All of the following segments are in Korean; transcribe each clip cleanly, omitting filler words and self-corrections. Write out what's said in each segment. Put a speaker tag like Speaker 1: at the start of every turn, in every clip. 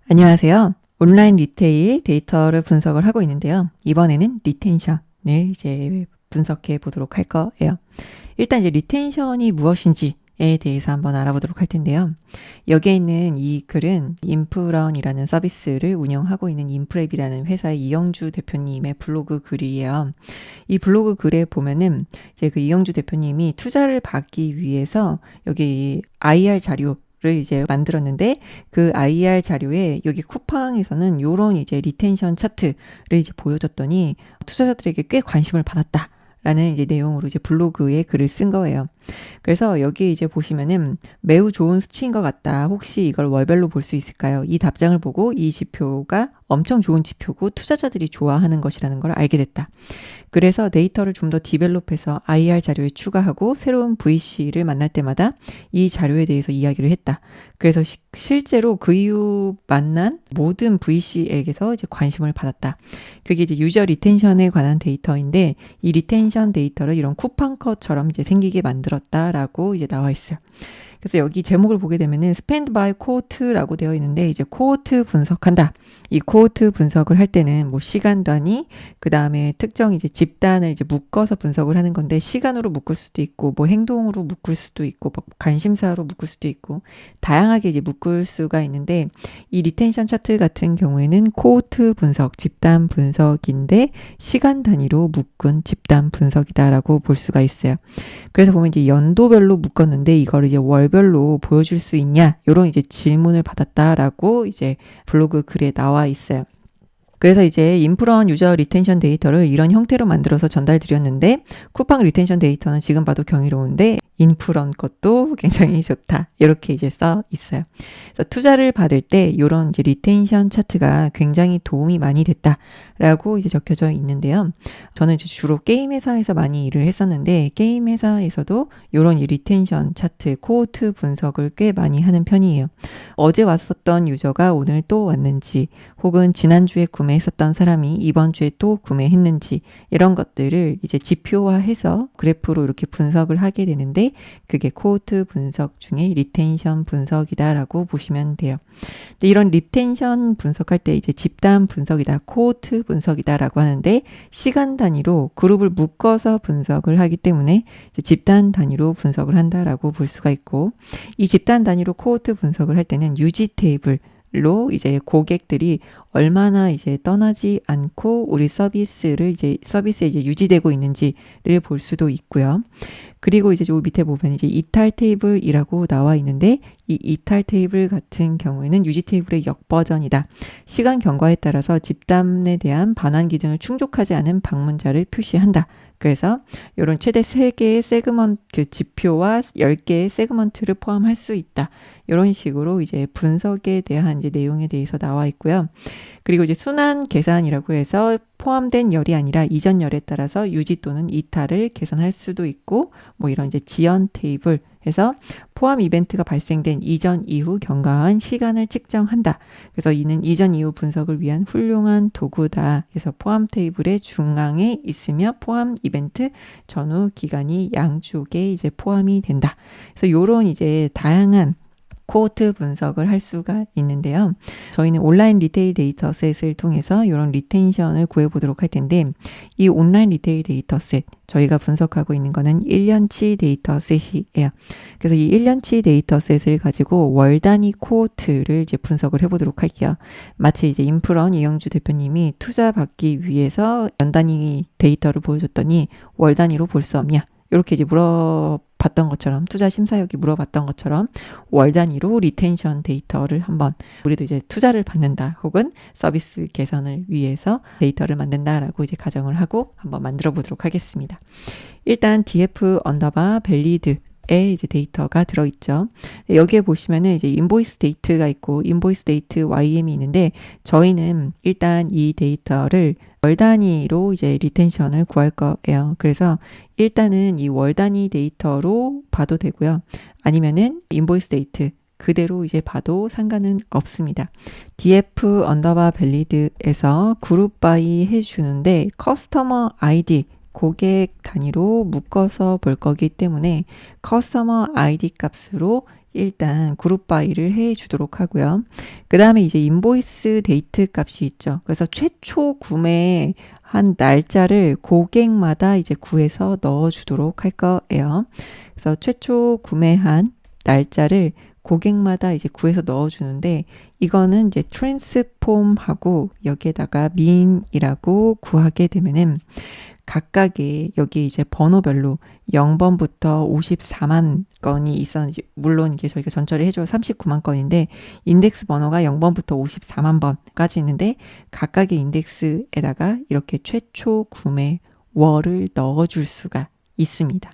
Speaker 1: 안녕하세요. 온라인 리테일 데이터를 분석을 하고 있는데요. 이번에는 리텐션을 이제 분석해 보도록 할 거예요. 일단 이제 리텐션이 무엇인지에 대해서 한번 알아보도록 할 텐데요. 여기에 있는 이 글은 인프런이라는 서비스를 운영하고 있는 인프랩이라는 회사의 이영주 대표님의 블로그 글이에요. 이 블로그 글에 보면은 이제 그 이영주 대표님이 투자를 받기 위해서 여기 IR 자료 를 이제 만들었는데 그 IR 자료에 여기 쿠팡에서는 요런 이제 리텐션 차트를 이제 보여줬더니 투자자들에게 꽤 관심을 받았다라는 이제 내용으로 이제 블로그에 글을 쓴 거예요. 그래서 여기 이제 보시면은 매우 좋은 수치인 것 같다. 혹시 이걸 월별로 볼 수 있을까요? 이 답장을 보고 이 지표가 엄청 좋은 지표고 투자자들이 좋아하는 것이라는 걸 알게 됐다. 그래서 데이터를 좀 더 디벨롭해서 IR 자료에 추가하고 새로운 VC를 만날 때마다 이 자료에 대해서 이야기를 했다. 그래서 실제로 그 이후 만난 모든 VC에게서 이제 관심을 받았다. 그게 이제 유저 리텐션에 관한 데이터인데 이 리텐션 데이터를 이런 쿠팡컷처럼 이제 생기게 만들었다라고 이제 나와 있어요. 그래서 여기 제목을 보게 되면은 spend by cohort라고 되어 있는데 이제 코호트 분석한다. 이 코호트 분석을 할 때는 뭐 시간 단위, 그 다음에 특정 이제 집단을 이제 묶어서 분석을 하는 건데 시간으로 묶을 수도 있고 뭐 행동으로 묶을 수도 있고 뭐 관심사로 묶을 수도 있고 다양하게 이제 묶을 수가 있는데 이 리텐션 차트 같은 경우에는 코호트 분석, 집단 분석인데 시간 단위로 묶은 집단 분석이다라고 볼 수가 있어요. 그래서 보면 이제 연도별로 묶었는데 이걸 이제 월별로 보여줄 수 있냐? 요런 이제 질문을 받았다라고 이제 블로그 글에 나와 있어요. 그래서 이제 인프런 유저 리텐션 데이터를 이런 형태로 만들어서 전달드렸는데 쿠팡 리텐션 데이터는 지금 봐도 경이로운데 인프런 것도 굉장히 좋다. 이렇게 이제 써 있어요. 그래서 투자를 받을 때 이런 이제 리텐션 차트가 굉장히 도움이 많이 됐다라고 이제 적혀져 있는데요. 저는 이제 주로 게임 회사에서 많이 일을 했었는데 게임 회사에서도 이런 리텐션 차트, 코호트 분석을 꽤 많이 하는 편이에요. 어제 왔었던 유저가 오늘 또 왔는지 혹은 지난주에 구매했었던 사람이 이번 주에 또 구매했는지 이런 것들을 이제 지표화해서 그래프로 이렇게 분석을 하게 되는데 그게 코호트 분석 중에 리텐션 분석이다라고 보시면 돼요. 근데 이런 리텐션 분석할 때 이제 집단 분석이다, 코호트 분석이다라고 하는데 시간 단위로 그룹을 묶어서 분석을 하기 때문에 집단 단위로 분석을 한다라고 볼 수가 있고 이 집단 단위로 코호트 분석을 할 때는 유지 테이블 로 이제 고객들이 얼마나 이제 떠나지 않고 우리 서비스에 이제 유지되고 있는지를 볼 수도 있고요. 그리고 이제 요 밑에 보면 이제 이탈 테이블이라고 나와 있는데 이 이탈 테이블 같은 경우에는 유지 테이블의 역버전이다. 시간 경과에 따라서 집단에 대한 반환 기준을 충족하지 않은 방문자를 표시한다. 그래서 이런 최대 3개의 세그먼트 지표와 10개의 세그먼트를 포함할 수 있다. 이런 식으로 이제 분석에 대한 이제 내용에 대해서 나와 있고요. 그리고 이제 순환 계산이라고 해서 포함된 열이 아니라 이전 열에 따라서 유지 또는 이탈을 계산할 수도 있고 뭐 이런 이제 지연 테이블 해서 포함 이벤트가 발생된 이전 이후 경과한 시간을 측정한다. 그래서 이는 이전 이후 분석을 위한 훌륭한 도구다. 그래서 포함 테이블의 중앙에 있으며 포함 이벤트 전후 기간이 양쪽에 이제 포함이 된다. 그래서 요런 이제 다양한 코호트 분석을 할 수가 있는데요. 저희는 온라인 리테일 데이터셋을 통해서 이런 리텐션을 구해보도록 할 텐데 이 온라인 리테일 데이터셋 저희가 분석하고 있는 거는 1년치 데이터셋이에요. 그래서 이 1년치 데이터셋을 가지고 월 단위 코호트를 이제 분석을 해보도록 할게요. 마치 이제 인프런 이영주 대표님이 투자 받기 위해서 연 단위 데이터를 보여줬더니 월 단위로 볼 수 없냐? 이렇게 이제 물어봤던 것처럼 투자 심사역이 물어봤던 것처럼 월 단위로 리텐션 데이터를 한번 우리도 이제 투자를 받는다 혹은 서비스 개선을 위해서 데이터를 만든다라고 이제 가정을 하고 한번 만들어 보도록 하겠습니다. 일단 df 언더바 밸리드 에 이제 데이터가 들어있죠. 여기에 보시면은 이제 인보이스 데이트가 있고 인보이스 데이트 YM이 있는데 저희는 일단 이 데이터를 월 단위로 이제 리텐션을 구할 거예요. 그래서 일단은 이 월 단위 데이터로 봐도 되고요. 아니면은 인보이스 데이트 그대로 이제 봐도 상관은 없습니다. df 언더바 밸리드에서 그룹 바이 해주는데 커스터머 아이디 고객 단위로 묶어서 볼 거기 때문에 커스터머 아이디 값으로 일단 그룹 바이를 해 주도록 하고요. 그 다음에 이제 인보이스 데이트 값이 있죠. 그래서 최초 구매한 날짜를 고객마다 이제 구해서 넣어 주도록 할 거예요. 그래서 최초 구매한 날짜를 고객마다 이제 구해서 넣어 주는데, 이거는 이제 트랜스폼하고 여기에다가 min이라고 구하게 되면은 각각의 여기 이제 번호별로 0번부터 54만 건이 있었는지, 물론 이제 저희가 전처리 해줘 39만 건인데 인덱스 번호가 0번부터 54만 번까지 있는데, 각각의 인덱스에다가 이렇게 최초 구매 월을 넣어줄 수가 있습니다.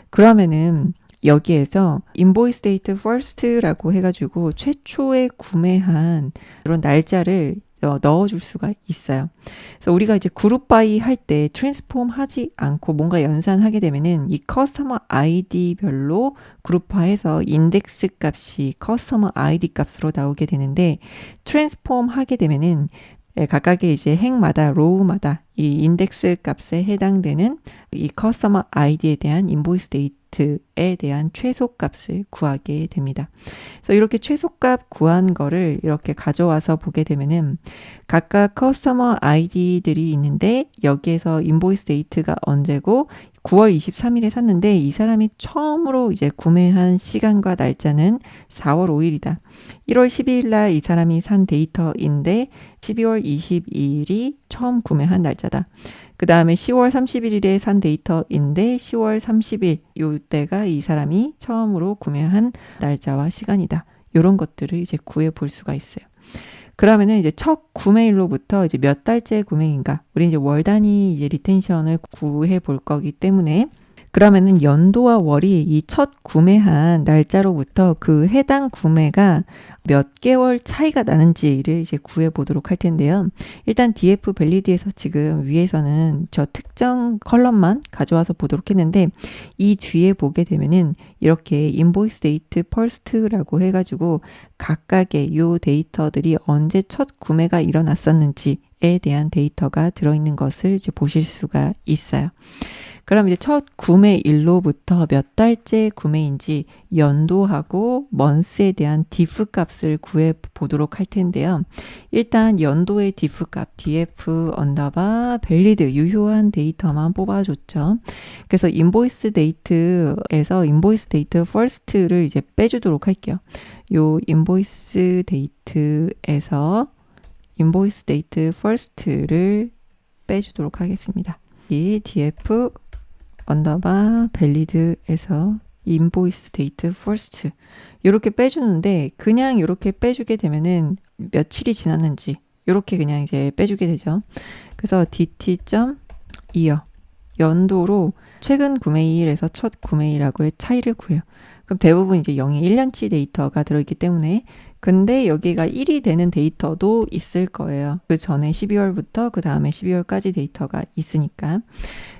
Speaker 1: 그러면은 여기에서 인보이스 데이트 퍼스트라고 해가지고 최초에 구매한 그런 날짜를 넣어줄 수가 있어요. 그래서 우리가 이제 그룹 바이 할 때 트랜스폼 하지 않고 뭔가 연산하게 되면은 이 커스터머 아이디별로 그룹화해서 인덱스 값이 커스터머 아이디 값으로 나오게 되는데, 트랜스폼 하게 되면은 각각의 이제 행마다 로우마다 이 인덱스 값에 해당되는 이 커스터머 아이디에 대한 인보이스 데이트에 대한 최소값을 구하게 됩니다. 그래서 이렇게 최소값 구한 거를 이렇게 가져와서 보게 되면은 각각 커스터머 아이디들이 있는데, 여기에서 인보이스 데이트가 언제고 9월 23일에 샀는데 이 사람이 처음으로 이제 구매한 시간과 날짜는 4월 5일이다. 1월 12일 날 이 사람이 산 데이터인데 12월 22일이 처음 구매한 날짜다. 그 다음에 10월 31일에 산 데이터인데 10월 30일 요때가 이 사람이 처음으로 구매한 날짜와 시간이다. 이런 것들을 이제 구해 볼 수가 있어요. 그러면은 이제 첫 구매일로부터 이제 몇 달째 구매인가? 우리 이제 월 단위 이제 리텐션을 구해 볼 거기 때문에, 그러면은 연도와 월이 이 첫 구매한 날짜로부터 그 해당 구매가 몇 개월 차이가 나는지를 이제 구해 보도록 할 텐데요. 일단 DF 밸리드에서 지금 위에서는 저 특정 컬럼만 가져와서 보도록 했는데, 이 뒤에 보게 되면은 이렇게 인보이스 데이트 퍼스트라고 해가지고 각각의 요 데이터들이 언제 첫 구매가 일어났었는지에 대한 데이터가 들어있는 것을 이제 보실 수가 있어요. 그럼 이제 첫 구매일로부터 몇 달째 구매인지 연도하고 먼스에 대한 diff 값을 구해 보도록 할 텐데요. 일단 연도의 diff 값 df 언더바 밸리드 유효한 데이터만 뽑아줬죠. 그래서 인보이스 데이트에서 인보이스 데이트 퍼스트를 이제 빼주도록 할게요. 요 인보이스 데이트에서 인보이스 데이트 퍼스트를 빼주도록 하겠습니다. 이 df 언더바 밸리드에서 인보이스 데이트 퍼스트 이렇게 빼주는데, 그냥 이렇게 빼주게 되면은 며칠이 지났는지 이렇게 그냥 이제 빼주게 되죠. 그래서 dt.year 연도로 최근 구매일에서 첫 구매일하고의 차이를 구해요. 그럼 대부분 이제 0이 1년치 데이터가 들어있기 때문에, 근데 여기가 1이 되는 데이터도 있을 거예요. 그 전에 12월부터 그 다음에 12월까지 데이터가 있으니까.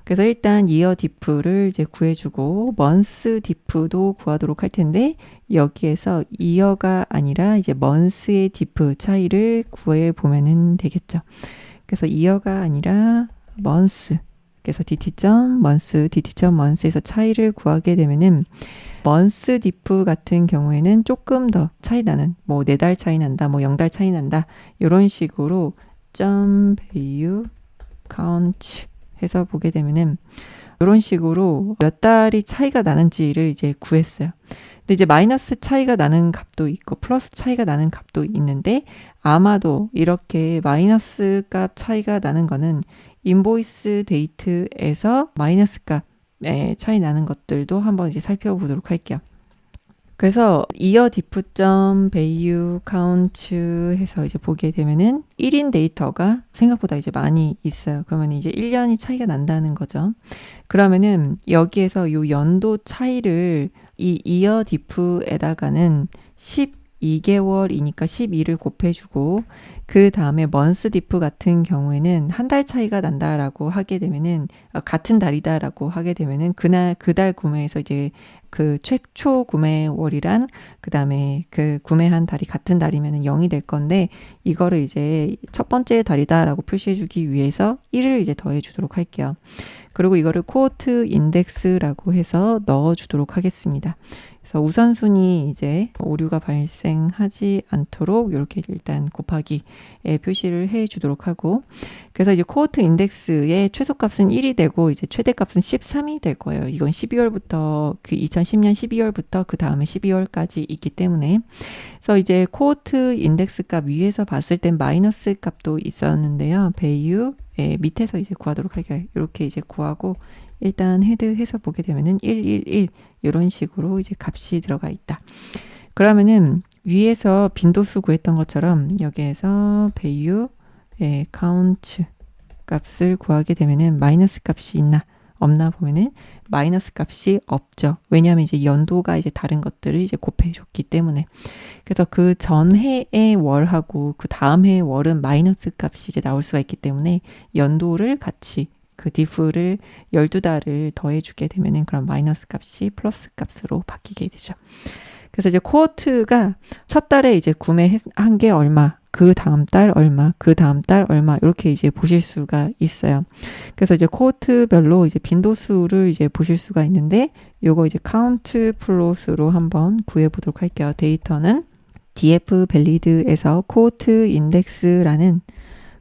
Speaker 1: 그래서 일단 year diff를 이제 구해주고 month diff도 구하도록 할 텐데, 여기에서 year가 아니라 이제 month의 diff 차이를 구해 보면은 되겠죠. 그래서 year가 아니라 month. 그래서 dt.month에서 차이를 구하게 되면은 month diff 같은 경우에는 조금 더 차이 나는, 뭐 4달 차이 난다, 뭐 0달 차이 난다, 이런 식으로 value count 해서 보게 되면은 이런 식으로 몇 달이 차이가 나는지를 이제 구했어요. 근데 이제 마이너스 차이가 나는 값도 있고 플러스 차이가 나는 값도 있는데, 아마도 이렇게 마이너스 값 차이가 나는 거는 인보이스 데이트에서 마이너스 값에 차이 나는 것들도 한번 이제 살펴보도록 할게요. 그래서 year diff.value count 해서 이제 보게 되면은 1인 데이터가 생각보다 이제 많이 있어요. 그러면 이제 1년이 차이가 난다는 거죠. 그러면은 여기에서 요 연도 차이를 이 year diff에다가는 12개월이니까 12를 곱해주고, 그 다음에 month diff 같은 경우에는 한 달 차이가 난다라고 하게 되면은, 같은 달이다라고 하게 되면은 그 달 구매에서 이제 그 최초 구매월이란 그 다음에 그 구매한 달이 같은 달이면은 0이 될 건데, 이거를 이제 첫 번째 달이다라고 표시해주기 위해서 1을 이제 더해주도록 할게요. 그리고 이거를 코호트 인덱스라고 해서 넣어주도록 하겠습니다. 그래서 우선순위 이제 오류가 발생하지 않도록 이렇게 일단 곱하기에 표시를 해 주도록 하고, 그래서 이제 코호트 인덱스의 최소값은 1이 되고 이제 최대값은 13이 될 거예요. 이건 12월부터 그 2010년 12월부터 그 다음에 12월까지 있기 때문에, 그래서 이제 코호트 인덱스 값 위에서 봤을 땐 마이너스 값도 있었는데요. 배유 밑에서 이제 구하도록 할게요. 이렇게 이제 구하고 일단 헤드해서 보게 되면은 111 이런 식으로 이제 값이 들어가 있다. 그러면은 위에서 빈도수 구했던 것처럼 여기에서 배유 카운트 값을 구하게 되면은 마이너스 값이 있나 없나 보면은 마이너스 값이 없죠. 왜냐하면 이제 연도가 이제 다른 것들을 이제 곱해 줬기 때문에. 그래서 그 전해의 월하고 그 다음 해의 월은 마이너스 값이 이제 나올 수가 있기 때문에 연도를 같이 그 diff를 12달을 더해주게 되면은 그런 마이너스 값이 플러스 값으로 바뀌게 되죠. 그래서 이제 코호트가 첫 달에 이제 구매한 게 얼마, 그 다음 달 얼마, 그 다음 달 얼마 이렇게 이제 보실 수가 있어요. 그래서 이제 코호트별로 이제 빈도수를 이제 보실 수가 있는데 요거 이제 카운트 플롯으로 한번 구해 보도록 할게요. 데이터는 df 밸리드에서 코호트 인덱스라는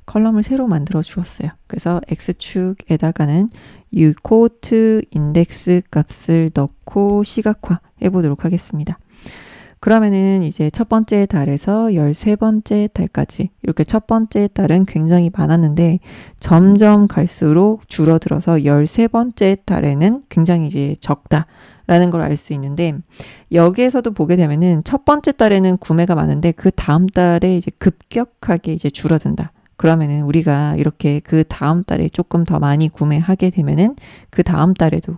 Speaker 1: 컬럼을 새로 만들어 주었어요. 그래서 x축에다가는 이 코호트 인덱스 값을 넣고 시각화 해보도록 하겠습니다. 그러면은 이제 첫 번째 달에서 13번째 달까지 이렇게 첫 번째 달은 굉장히 많았는데 점점 갈수록 줄어들어서 13번째 달에는 굉장히 이제 적다라는 걸 알 수 있는데, 여기에서도 보게 되면은 첫 번째 달에는 구매가 많은데 그 다음 달에 이제 급격하게 이제 줄어든다. 그러면은 우리가 이렇게 그 다음 달에 조금 더 많이 구매하게 되면은 그 다음 달에도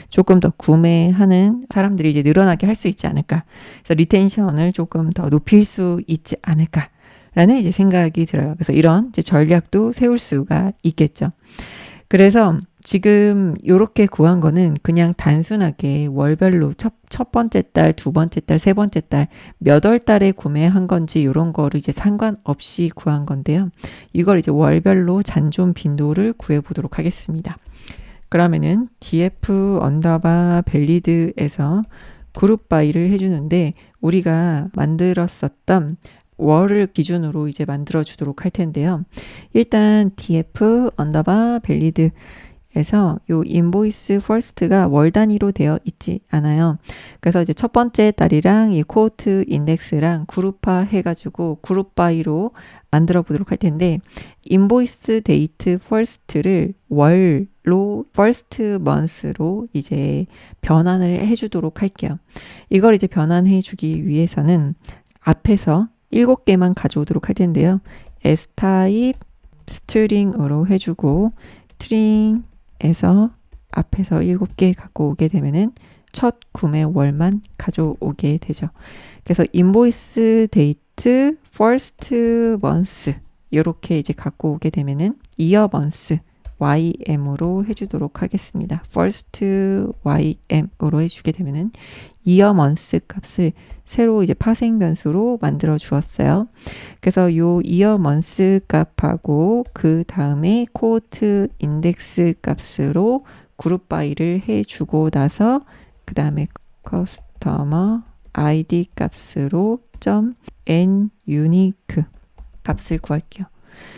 Speaker 1: 조금 더 구매하는 사람들이 이제 늘어나게 할 수 있지 않을까. 그래서 리텐션을 조금 더 높일 수 있지 않을까라는 이제 생각이 들어요. 그래서 이런 이제 전략도 세울 수가 있겠죠. 그래서 지금 이렇게 구한 거는 그냥 단순하게 월별로 첫 번째 달, 두 번째 달, 세 번째 달, 몇 월 달에 구매한 건지 이런 거를 이제 상관없이 구한 건데요. 이걸 이제 월별로 잔존 빈도를 구해 보도록 하겠습니다. 그러면은 df 언더바 밸리드에서 그룹 바이를 해주는데 우리가 만들었었던 월을 기준으로 이제 만들어 주도록 할 텐데요. 일단 df 언더바 밸리드 에서 요 인보이스 퍼스트가 월 단위로 되어 있지 않아요. 그래서 이제 첫 번째 달이랑 이 코호트 인덱스랑 그룹화 해가지고 그룹 바이로 만들어 보도록 할 텐데, 인보이스 데이트 퍼스트를 월로 퍼스트 먼스로 이제 변환을 해주도록 할게요. 이걸 이제 변환해 주기 위해서는 앞에서 7개만 가져오도록 할 텐데요. S-타입 스트링으로 해주고 스트링 에서 앞에서 7개 갖고 오게 되면은 첫 구매 월만 가져오게 되죠. 그래서 인보이스 데이트 퍼스트 먼스 이렇게 이제 갖고 오게 되면은 이어 먼스 YM으로 해주도록 하겠습니다. first YM으로 해주게 되면은 이어 먼스 값을 새로 이제 파생 변수로 만들어 주었어요. 그래서 요 이어 먼스 값하고 그 다음에 코호트 인덱스 값으로 그룹 바이를 해주고 나서 그 다음에 커스터머 ID 값으로 .n 유니크 값을 구할게요.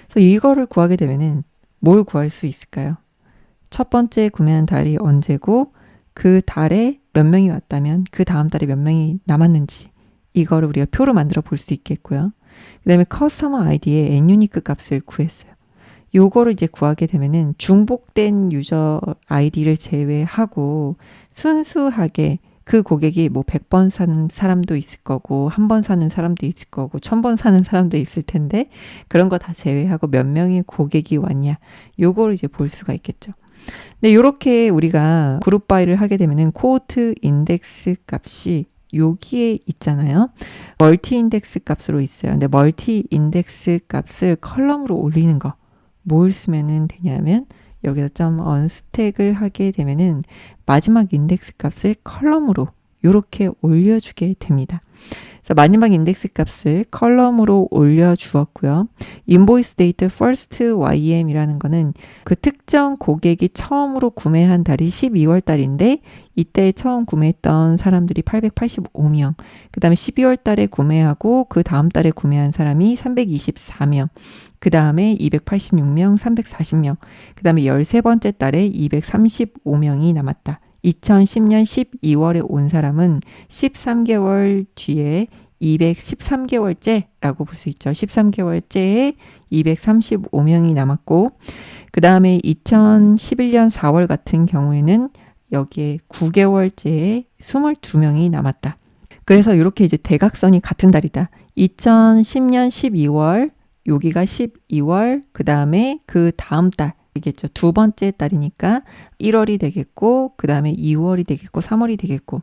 Speaker 1: 그래서 이거를 구하게 되면은 뭘 구할 수 있을까요? 첫 번째 구매한 달이 언제고 그 달에 몇 명이 왔다면 그 다음 달에 몇 명이 남았는지 이거를 우리가 표로 만들어 볼 수 있겠고요. 그 다음에 커스터머 아이디의 n유니크 값을 구했어요. 요거를 이제 구하게 되면은 중복된 유저 아이디를 제외하고 순수하게 그 고객이 뭐 100번 사는 사람도 있을 거고 한 번 사는 사람도 있을 거고 1000번 사는 사람도 있을 텐데 그런 거 다 제외하고 몇 명의 고객이 왔냐 요거를 이제 볼 수가 있겠죠. 근데 요렇게 우리가 그룹 바이를 하게 되면은 코호트 인덱스 값이 여기에 있잖아요. 멀티 인덱스 값으로 있어요. 근데 멀티 인덱스 값을 컬럼으로 올리는 거 뭘 쓰면은 되냐면 여기서 좀 언스택을 하게 되면은 마지막 인덱스 값을 컬럼으로 이렇게 올려주게 됩니다. 그래서 마지막 인덱스 값을 컬럼으로 올려주었고요. 인보이스 데이트 퍼스트 YM이라는 거는 그 특정 고객이 처음으로 구매한 달이 12월 달인데 이때 처음 구매했던 사람들이 885명, 그 다음에 12월 달에 구매하고 그 다음 달에 구매한 사람이 324명, 그 다음에 286명, 340명, 그 다음에 13번째 달에 235명이 남았다. 2010년 12월에 온 사람은 13개월 뒤에 213개월째라고 볼 수 있죠. 13개월째에 235명이 남았고, 그 다음에 2011년 4월 같은 경우에는 여기에 9개월째에 22명이 남았다. 그래서 이렇게 이제 대각선이 같은 달이다. 2010년 12월, 여기가 12월, 그 다음에 그 다음 달, 이겠죠. 두 번째 달이니까 1월이 되겠고, 그 다음에 2월이 되겠고, 3월이 되겠고,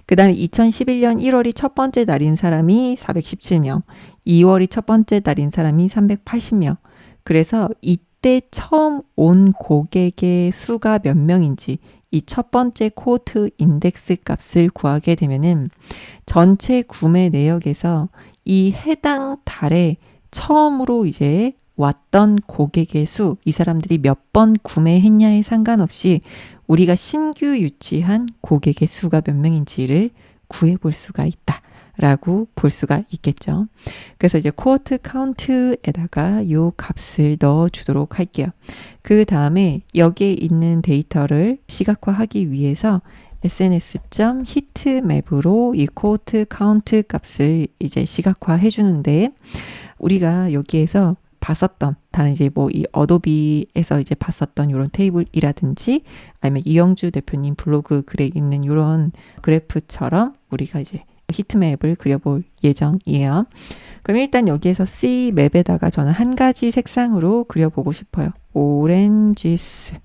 Speaker 1: 그 다음에 2011년 1월이 첫 번째 달인 사람이 417명, 2월이 첫 번째 달인 사람이 380명. 그래서 이때 처음 온 고객의 수가 몇 명인지 이 첫 번째 코호트 인덱스 값을 구하게 되면은 전체 구매 내역에서 이 해당 달에 처음으로 이제 왔던 고객의 수, 이 사람들이 몇 번 구매했냐에 상관없이 우리가 신규 유치한 고객의 수가 몇 명인지를 구해볼 수가 있다 라고 볼 수가 있겠죠. 그래서 이제 코호트 카운트에다가 요 값을 넣어 주도록 할게요. 그 다음에 여기에 있는 데이터를 시각화하기 위해서 sns.heatmap으로 이 코호트 카운트 값을 이제 시각화해 주는데, 우리가 여기에서 봤었던, 다른 이제 뭐 이 어도비에서 이제 봤었던 이런 테이블이라든지 아니면 이영주 대표님 블로그 글에 있는 이런 그래프처럼 우리가 이제 히트맵을 그려볼 예정이에요. 그럼 일단 여기에서 C맵에다가 저는 한 가지 색상으로 그려보고 싶어요. 오렌지스로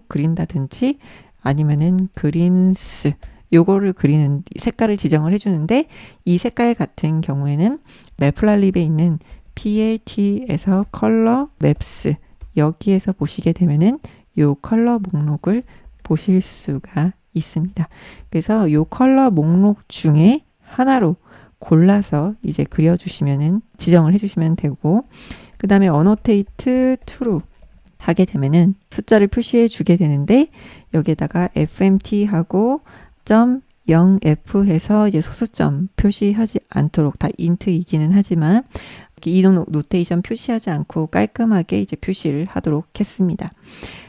Speaker 1: 그린다든지 아니면은 그린스, 요거를 그리는 색깔을 지정을 해주는데, 이 색깔 같은 경우에는 매플랄립에 있는 PLT에서 컬러 맵스, 여기에서 보시게 되면은 요 컬러 목록을 보실 수가 있습니다. 그래서 요 컬러 목록 중에 하나로 골라서 이제 그려주시면은, 지정을 해주시면 되고, 그 다음에 annotate true 하게 되면은 숫자를 표시해 주게 되는데, 여기에다가 fmt하고 .0f 해서 이제 소수점 표시하지 않도록, 다 인트이기는 하지만 이동 노테이션 표시하지 않고 깔끔하게 이제 표시를 하도록 했습니다.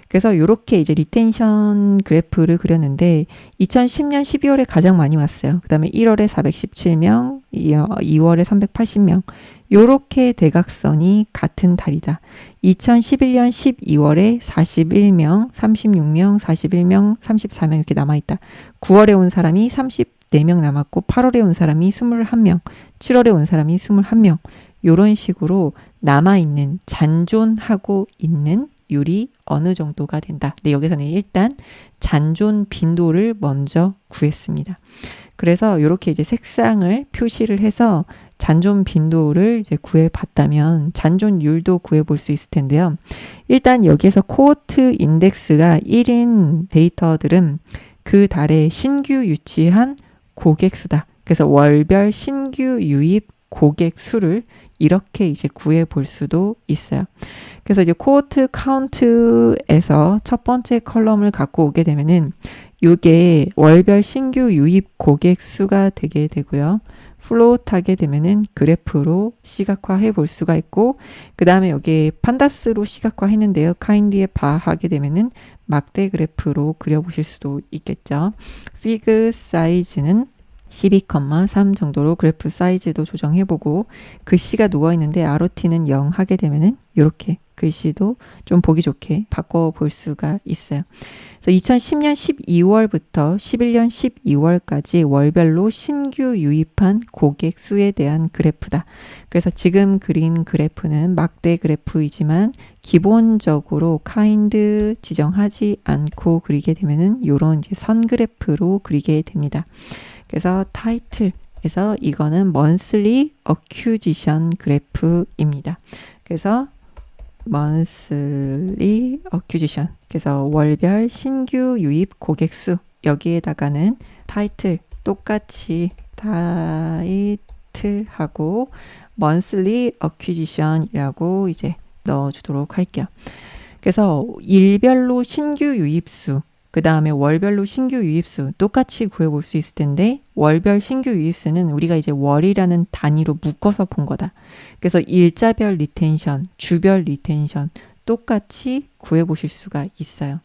Speaker 1: 그래서 이렇게 이제 리텐션 그래프를 그렸는데 2010년 12월에 가장 많이 왔어요. 그 다음에 1월에 417명, 2월에 380명. 요렇게 대각선이 같은 달이다. 2011년 12월에 41명, 36명, 41명, 34명 이렇게 남아있다. 9월에 온 사람이 34명 남았고 8월에 온 사람이 21명, 7월에 온 사람이 21명. 요런 식으로 남아있는, 잔존하고 있는 율이 어느 정도가 된다. 근데 여기서는 일단 잔존 빈도를 먼저 구했습니다. 그래서 이렇게 이제 색상을 표시를 해서 잔존 빈도를 이제 구해봤다면 잔존율도 구해볼 수 있을 텐데요. 일단 여기에서 코호트 인덱스가 1인 데이터들은 그 달에 신규 유치한 고객 수다. 그래서 월별 신규 유입 고객 수를 이렇게 이제 구해 볼 수도 있어요. 그래서 이제 코호트 카운트에서 첫 번째 컬럼을 갖고 오게 되면은 이게 월별 신규 유입 고객 수가 되게 되고요. 플로트 하게 되면은 그래프로 시각화해 볼 수가 있고, 그 다음에 여기 판다스로 시각화 했는데요. 카인드에 바 하게 되면은 막대 그래프로 그려보실 수도 있겠죠. 피그 사이즈는 12,3 정도로 그래프 사이즈도 조정해보고, 글씨가 누워있는데 ROT는 0 하게 되면은 이렇게 글씨도 좀 보기 좋게 바꿔볼 수가 있어요. 그래서 2010년 12월부터 11년 12월까지 월별로 신규 유입한 고객 수에 대한 그래프다. 그래서 지금 그린 그래프는 막대 그래프이지만 기본적으로 카인드 지정하지 않고 그리게 되면은 이런 이제 선 그래프로 그리게 됩니다. 그래서 타이틀에서 이거는 monthly acquisition 그래프입니다. 그래서 monthly acquisition, 그래서 월별 신규 유입 고객 수, 여기에다가는 타이틀 똑같이 타이틀 타이틀하고 monthly acquisition이라고 이제 넣어주도록 할게요. 그래서 일별로 신규 유입수, 그 다음에 월별로 신규 유입수 똑같이 구해볼 수 있을 텐데 월별 신규 유입수는 우리가 이제 월이라는 단위로 묶어서 본 거다. 그래서 일자별 리텐션, 주별 리텐션 똑같이 구해보실 수가 있어요.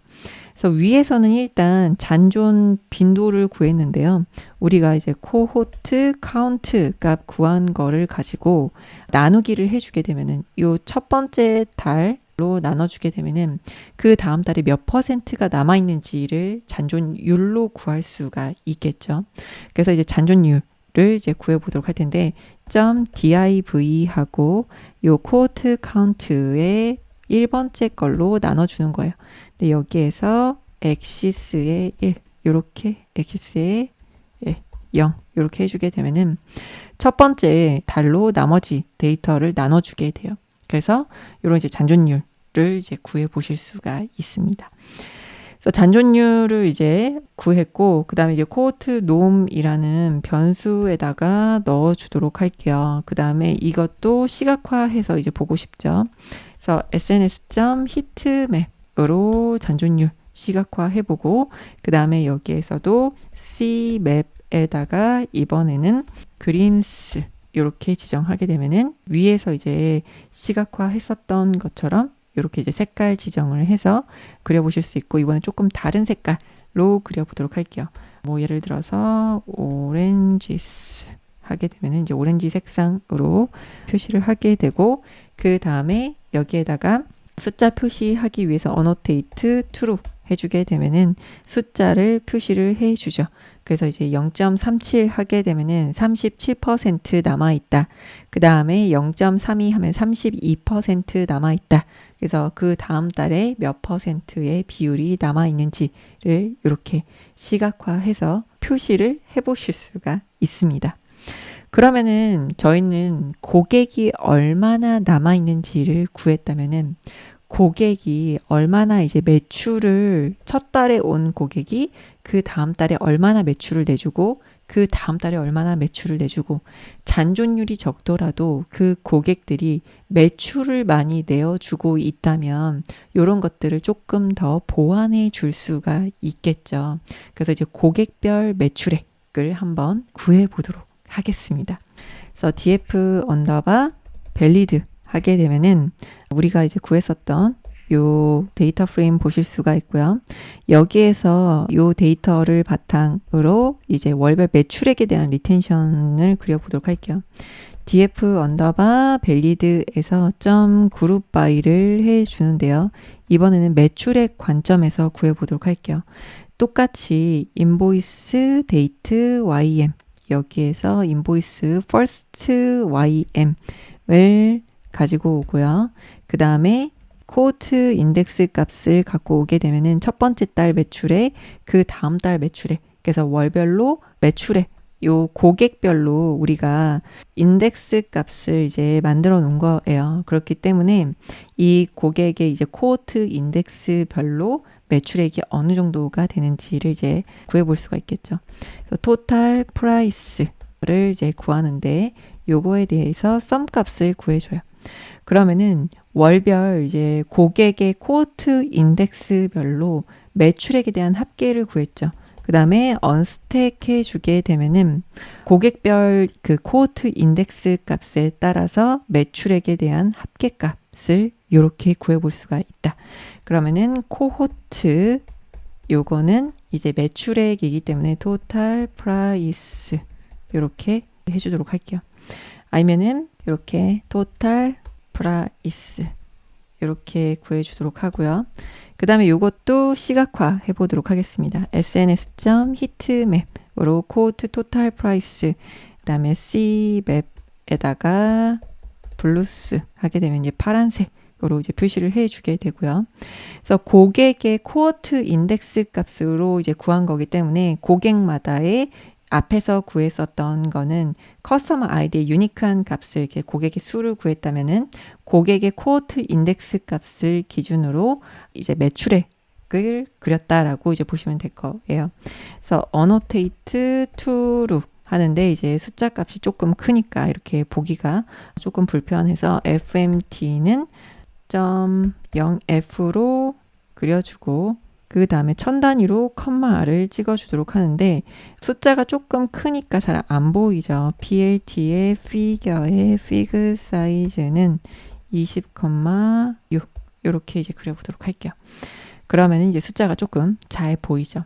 Speaker 1: 그래서 위에서는 일단 잔존 빈도를 구했는데요. 우리가 이제 코호트 카운트 값 구한 거를 가지고 나누기를 해주게 되면은 요 첫 번째 달로 나눠주게 되면은 그 다음 달에 몇 %가 남아있는지를 잔존율로 구할 수가 있겠죠. 그래서 이제 잔존율을 이제 구해보도록 할 텐데 .div 하고 요 코호트 카운트의 1번째 걸로 나눠주는 거예요. 근데 여기에서 엑시스의 1, 요렇게 엑시스의 0 요렇게 해주게 되면은 첫 번째 달로 나머지 데이터를 나눠주게 돼요. 그래서 요런 이제 잔존율을 이제 구해 보실 수가 있습니다. 그래서 잔존율을 이제 구했고, 그 다음에 이제 코호트 놈이라는 변수에다가 넣어주도록 할게요. 그 다음에 이것도 시각화해서 이제 보고 싶죠. 그래서 sns.heatmap으로 잔존율 시각화 해보고, 그 다음에 여기에서도 cmap에다가 이번에는 그린스 이렇게 지정하게 되면은 위에서 이제 시각화 했었던 것처럼 이렇게 이제 색깔 지정을 해서 그려보실 수 있고, 이번엔 조금 다른 색깔로 그려보도록 할게요. 뭐 예를 들어서 오렌지스 하게 되면은 이제 오렌지 색상으로 표시를 하게 되고, 그 다음에 여기에다가 숫자 표시하기 위해서 annotate true 해주게 되면은 숫자를 표시를 해주죠. 그래서 이제 0.37 하게 되면은 37% 남아있다. 그 다음에 0.32 하면 32% 남아있다. 그래서 그 다음 달에 몇 %의 비율이 남아있는지를 이렇게 시각화해서 표시를 해보실 수가 있습니다. 그러면은 저희는 고객이 얼마나 남아있는지를 구했다면은 고객이 얼마나 이제 매출을 첫 달에 온 고객이 그 다음 달에 얼마나 매출을 내주고 그 다음 달에 얼마나 매출을 내주고 잔존율이 적더라도 그 고객들이 매출을 많이 내어주고 있다면 이런 것들을 조금 더 보완해 줄 수가 있겠죠. 그래서 이제 고객별 매출액을 한번 구해 보도록 하겠습니다. 그래서 df 언더바 밸리드 하게 되면은 우리가 이제 구했었던 요 데이터 프레임 보실 수가 있고요. 여기에서 요 데이터를 바탕으로 이제 월별 매출액에 대한 리텐션을 그려보도록 할게요. df 언더바 밸리드에서 점 그룹 바이를 해주는데요. 이번에는 매출액 관점에서 구해보도록 할게요. 똑같이 인보이스 데이트 ym 여기에서 인보이스 퍼스트 ym을 가지고 오고요. 그 다음에 코호트 인덱스 값을 갖고 오게 되면은 첫 번째 달 매출액, 그 다음 달 매출액, 그래서 월별로 매출액, 요 고객별로 우리가 인덱스 값을 이제 만들어 놓은 거예요. 그렇기 때문에 이 고객의 이제 코호트 인덱스별로 매출액이 어느 정도가 되는지를 이제 구해볼 수가 있겠죠. 그래서 토탈 프라이스를 이제 구하는데 요거에 대해서 썸 값을 구해줘요. 그러면은 월별 이제 고객의 코호트 인덱스별로 매출액에 대한 합계를 구했죠. 그 다음에 언스택 해주게 되면은 고객별 그 코호트 인덱스 값에 따라서 매출액에 대한 합계 값을 이렇게 구해볼 수가 있다. 그러면은 코호트 요거는 이제 매출액이기 때문에 토탈 프라이스 이렇게 해주도록 할게요. 아니면은 이렇게 토탈 프라이스 이렇게 구해주도록 하고요. 그 다음에 이것도 시각화 해보도록 하겠습니다. sns.heatmap으로 코호트 토탈 프라이스 그 다음에 cmap에다가 블루스 하게 되면 이제 파란색으로 이제 표시를 해주게 되고요. 그래서 고객의 코호트 인덱스 값으로 이제 구한 거기 때문에 고객마다의 앞에서 구했었던 거는 커스터머 아이디의 유니크한 값을 이렇게 고객의 수를 구했다면은 고객의 코호트 인덱스 값을 기준으로 이제 매출액을 그렸다라고 이제 보시면 될 거예요. 그래서 annotate to 하는데 이제 숫자 값이 조금 크니까 이렇게 보기가 조금 불편해서 FMT는 0F로 그려주고 그 다음에 천 단위로 컴마를 찍어주도록 하는데 숫자가 조금 크니까 잘 안 보이죠. PLT의 피겨의 피그 사이즈는 20,6 이렇게 이제 그려보도록 할게요. 그러면 이제 숫자가 조금 잘 보이죠.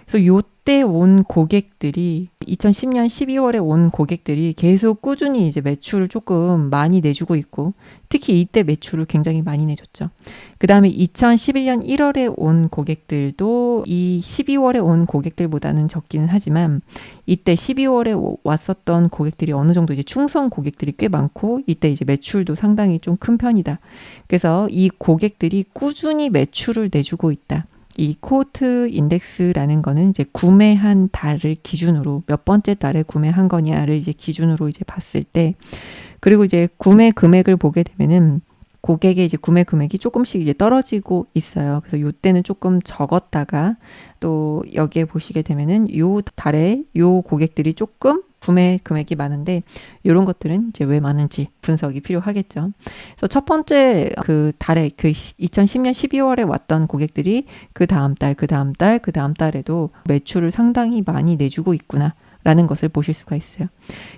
Speaker 1: 그래서 요때 온 고객들이 2010년 12월에 온 고객들이 계속 꾸준히 이제 매출을 조금 많이 내주고 있고 특히 이때 매출을 굉장히 많이 내줬죠. 그 다음에 2011년 1월에 온 고객들도 이 12월에 온 고객들보다는 적기는 하지만 이때 12월에 왔었던 고객들이 어느 정도 이제 충성 고객들이 꽤 많고 이때 이제 매출도 상당히 좀 큰 편이다. 그래서 이 고객들이 꾸준히 매출을 내주고 있다. 이 코호트 인덱스라는 거는 이제 구매한 달을 기준으로 몇 번째 달에 구매한 거냐를 이제 기준으로 이제 봤을 때 그리고 이제 구매 금액을 보게 되면은 고객의 이제 구매 금액이 조금씩 이제 떨어지고 있어요. 그래서 요때는 조금 적었다가 또 여기에 보시게 되면은 요 달에 요 고객들이 조금 구매 금액이 많은데 이런 것들은 이제 왜 많은지 분석이 필요하겠죠. 그래서 첫 번째 그 달에 그 2010년 12월에 왔던 고객들이 그 다음 달, 그 다음 달, 그 다음 달에도 매출을 상당히 많이 내주고 있구나. 라는 것을 보실 수가 있어요.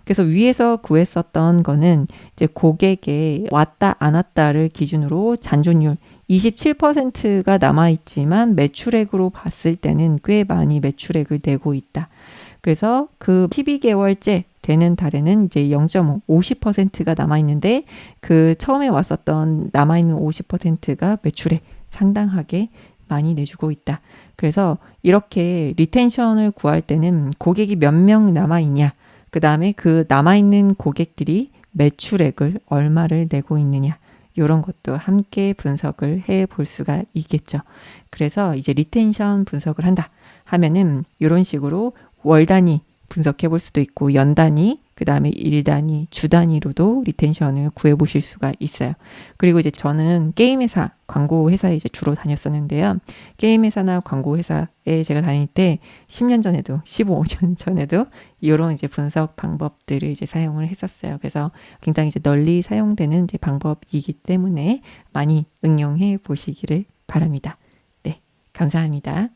Speaker 1: 그래서 위에서 구했었던 거는 이제 고객의 왔다 안 왔다를 기준으로 잔존율 27%가 남아있지만 매출액으로 봤을 때는 꽤 많이 매출액을 내고 있다. 그래서 그 12개월째 되는 달에는 이제 0.5, 50%가 남아있는데 그 처음에 왔었던 남아있는 50%가 매출액 상당하게 많이 내주고 있다. 그래서 이렇게 리텐션을 구할 때는 고객이 몇 명 남아있냐, 그 다음에 그 남아있는 고객들이 매출액을 얼마를 내고 있느냐, 이런 것도 함께 분석을 해 볼 수가 있겠죠. 그래서 이제 리텐션 분석을 한다 하면은 이런 식으로 월 단위 분석해 볼 수도 있고 연 단위, 그 다음에 일 단위, 주 단위로도 리텐션을 구해 보실 수가 있어요. 그리고 이제 저는 게임 회사, 광고 회사에 이제 주로 다녔었는데요. 게임 회사나 광고 회사에 제가 다닐 때 10년 전에도 15년 전에도 이런 이제 분석 방법들을 이제 사용을 했었어요. 그래서 굉장히 이제 널리 사용되는 이제 방법이기 때문에 많이 응용해 보시기를 바랍니다. 네, 감사합니다.